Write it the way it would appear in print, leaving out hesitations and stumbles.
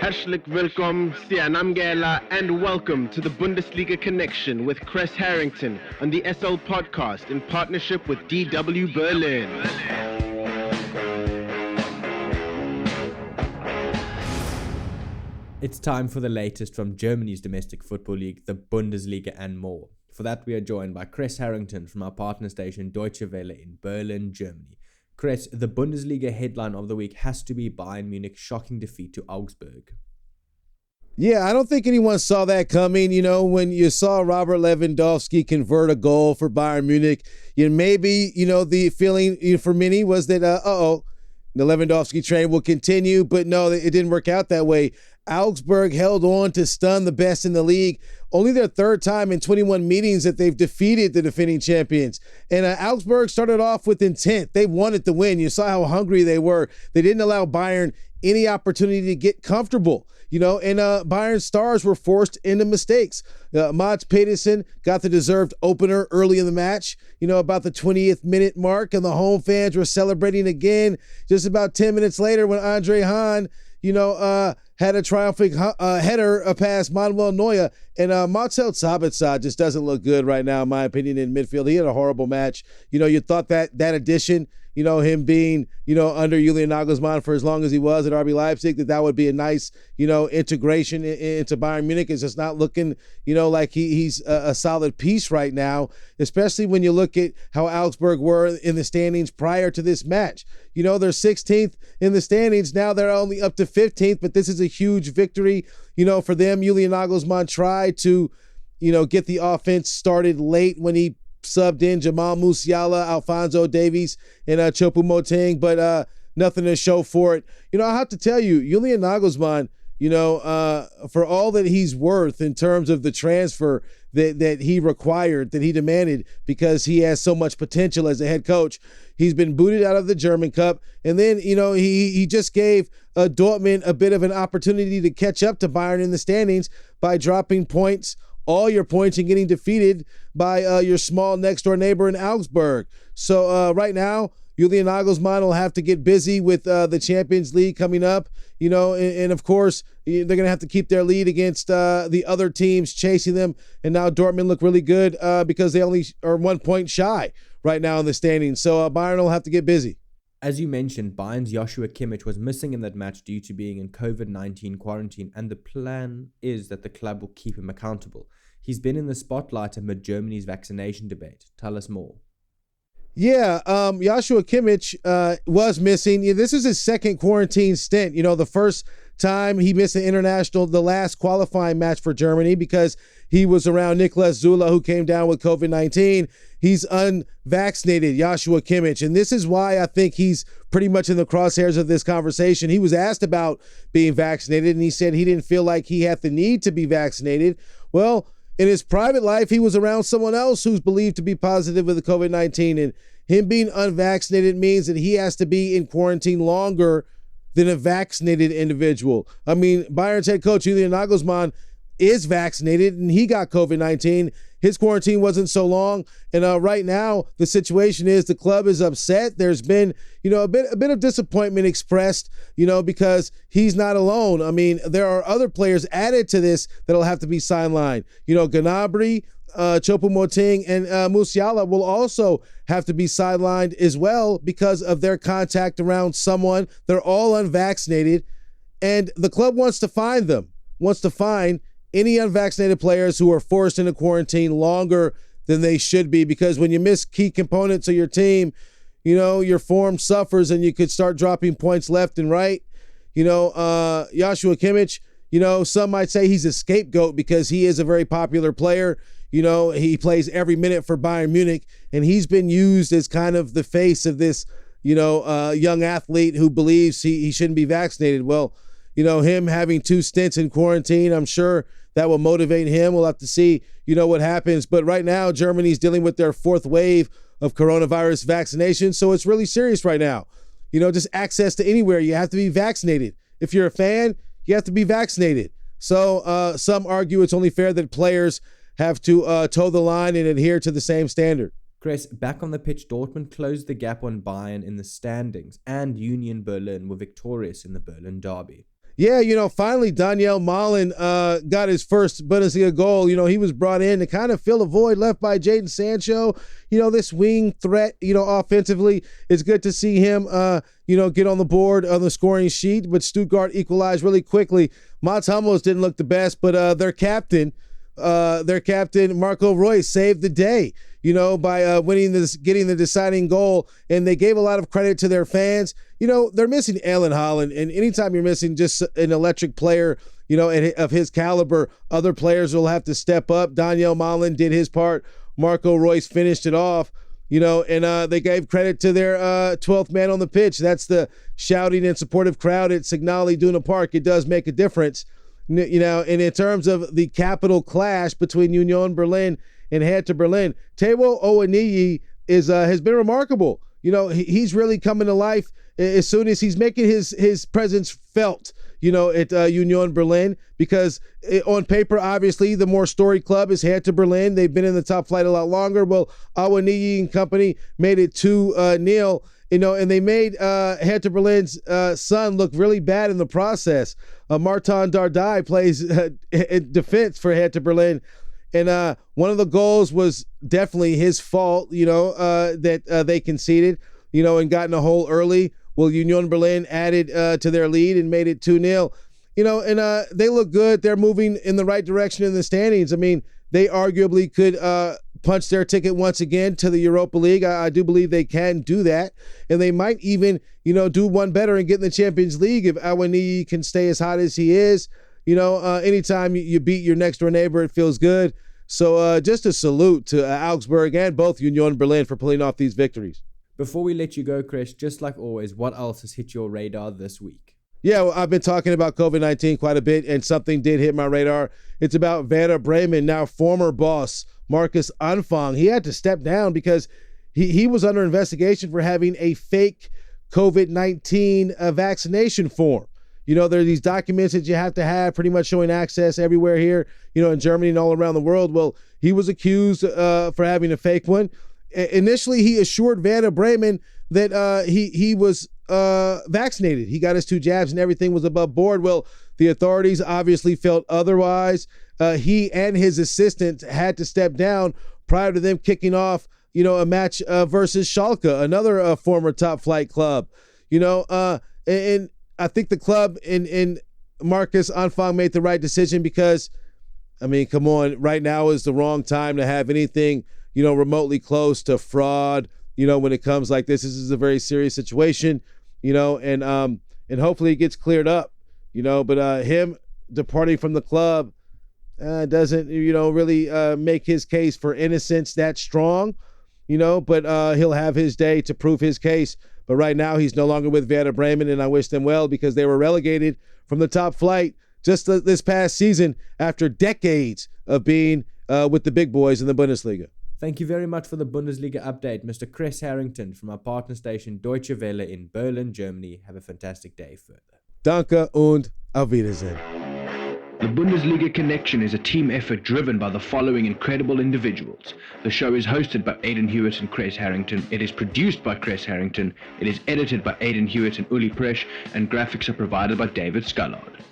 Herzlich willkommen, Sianamgela, and welcome to the Bundesliga Connection with Kres Harrington on the SL Podcast in partnership with DW Berlin. It's time for the latest from Germany's domestic football league, the Bundesliga, and more. For that, we are joined by Kres Harringtons from our partner station Deutsche Welle in Berlin, Germany. Kres, the Bundesliga headline of the week has to be Bayern Munich's shocking defeat to Augsburg. Yeah, I don't think anyone saw that coming. You know, when you saw Robert Lewandowski convert a goal for Bayern Munich, maybe, the feeling for many was that, the Lewandowski train will continue. But no, it didn't work out that way. Augsburg held on to stun the best in the league. Only their third time in 21 meetings that they've defeated the defending champions. And Augsburg started off with intent. They wanted to win. You saw how hungry they were. They didn't allow Bayern any opportunity to get comfortable. And Bayern's stars were forced into mistakes. Mats Pederson got the deserved opener early in the match, about the 20th minute mark, and the home fans were celebrating again just about 10 minutes later when Andre Hahn had a triumphant header past Manuel Neuer. And Marcel Sabitzer just doesn't look good right now, in my opinion, in midfield. He had a horrible match. You thought that addition, him being, under Julian Naggelsman for as long as he was at RB Leipzig, that would be a nice, integration into Bayern Munich. It's just not looking, like he's a solid piece right now, especially when you look at how Augsburg were in the standings prior to this match. They're 16th in the standings. Now they're only up to 15th, but this is a huge victory, for them. Julian Naggelsman tried to, get the offense started late when he subbed in Jamal Musiala, Alphonso Davies, and Choupo-Moting, but nothing to show for it. I have to tell you, Julian Naggelsman, for all that he's worth in terms of the transfer that he required, that he demanded, because he has so much potential as a head coach, he's been booted out of the German Cup. And then, he just gave Dortmund a bit of an opportunity to catch up to Bayern in the standings by dropping points, all your points, and getting defeated by your small next-door neighbor in Augsburg. So right now, Julian Naggelsmann will have to get busy with the Champions League coming up, and of course, they're going to have to keep their lead against the other teams chasing them. And now Dortmund look really good because they only are 1 point shy right now in the standings. So Bayern will have to get busy. As you mentioned, Bayern's Joshua Kimmich was missing in that match due to being in COVID-19 quarantine, and the plan is that the club will keep him accountable. He's been in the spotlight amid Germany's vaccination debate. Tell us more. Yeah, Joshua Kimmich was missing. This is his second quarantine stint. The first time he missed the last qualifying match for Germany because he was around Niklas Zula, who came down with COVID-19. He's unvaccinated, Joshua Kimmich. And this is why I think he's pretty much in the crosshairs of this conversation. He was asked about being vaccinated, and he said he didn't feel like he had the need to be vaccinated. Well, in his private life, he was around someone else who's believed to be positive with the COVID-19, and him being unvaccinated means that he has to be in quarantine longer than a vaccinated individual. I mean, Bayern's head coach Julian Naggelsmann is vaccinated, and he got COVID-19. His quarantine wasn't so long, and right now the situation is the club is upset. There's been, a bit of disappointment expressed, because he's not alone. I mean, there are other players added to this that'll have to be sidelined. Gnabry, Choupo-Moting, and Musiala will also have to be sidelined as well because of their contact around someone. They're all unvaccinated, and the club wants to find any unvaccinated players who are forced into quarantine longer than they should be, because when you miss key components of your team, your form suffers and you could start dropping points left and right. Joshua Kimmich, some might say he's a scapegoat because he is a very popular player. He plays every minute for Bayern Munich, and he's been used as kind of the face of this, young athlete who believes he shouldn't be vaccinated. Well, him having 2 stints in quarantine, I'm sure that will motivate him. We'll have to see, what happens. But right now, Germany's dealing with their 4th wave of coronavirus vaccination. So it's really serious right now. Just access to anywhere. You have to be vaccinated. If you're a fan, you have to be vaccinated. So some argue it's only fair that players have to toe the line and adhere to the same standard. Kres, back on the pitch, Dortmund closed the gap on Bayern in the standings, and Union Berlin were victorious in the Berlin derby. Yeah, finally Daniel Malen got his first Bundesliga goal. He was brought in to kind of fill a void left by Jadon Sancho. This wing threat, offensively. It's good to see him, get on the board on the scoring sheet. But Stuttgart equalized really quickly. Mats Hummels didn't look the best, but their captain, Marco Reus, saved the day, by getting the deciding goal. And they gave a lot of credit to their fans. They're missing Erling Haaland, and anytime you're missing just an electric player, of his caliber, other players will have to step up. Daniel Malen did his part. Marco Reus finished it off, and they gave credit to their 12th man on the pitch. That's the shouting and supportive crowd at Signal Iduna Park. It does make a difference, and in terms of the capital clash between Union Berlin and Hertha Berlin, Taiwo Awoniyi has been remarkable. He's really coming to life as soon as he's making his presence felt, at Union Berlin, because on paper, obviously, the more storied club is Hertha Berlin. They've been in the top flight a lot longer. Well, Awoniyi and company made it 2-0, and they made Hertha Berlin's son look really bad in the process. Martin Dardai plays in defense for Hertha Berlin. And one of the goals was definitely his fault, that they conceded, and got in a hole early. Well, Union Berlin added to their lead and made it 2-0, and they look good. They're moving in the right direction in the standings. I mean, they arguably could punch their ticket once again to the Europa League. I do believe they can do that, and they might even, do one better and get in the Champions League if Awoniyi can stay as hot as he is. Anytime you beat your next door neighbor, it feels good. So just a salute to Augsburg and both Union Berlin for pulling off these victories. Before we let you go, Kres, just like always, what else has hit your radar this week? Yeah, well, I've been talking about COVID-19 quite a bit, and something did hit my radar. It's about Werder Bremen, now former boss Marcus Anfang. He had to step down because he was under investigation for having a fake COVID-19 vaccination form. There are these documents that you have to have pretty much showing access everywhere here, in Germany and all around the world. Well, he was accused for having a fake one. Initially, he assured Werder Bremen that he was vaccinated. He got his 2 jabs and everything was above board. Well, the authorities obviously felt otherwise. He and his assistant had to step down prior to them kicking off, a match versus Schalke, another former top flight club. And I think the club and Marcus Anfang made the right decision because, I mean, come on, right now is the wrong time to have anything, remotely close to fraud, when it comes like this. This is a very serious situation, and hopefully it gets cleared up, but him departing from the club doesn't, really make his case for innocence that strong, but he'll have his day to prove his case. But right now he's no longer with Werder Bremen, and I wish them well because they were relegated from the top flight just this past season after decades of being with the big boys in the Bundesliga. Thank you very much for the Bundesliga update, Mr. Kres Harrington from our partner station Deutsche Welle in Berlin, Germany. Have a fantastic day further. Danke und auf Wiedersehen. The Bundesliga Connection is a team effort driven by the following incredible individuals. The show is hosted by Aidan Hewitt and Kres Harrington. It is produced by Kres Harrington. It is edited by Aidan Hewitt and Uli Presch, and graphics are provided by David Scullard.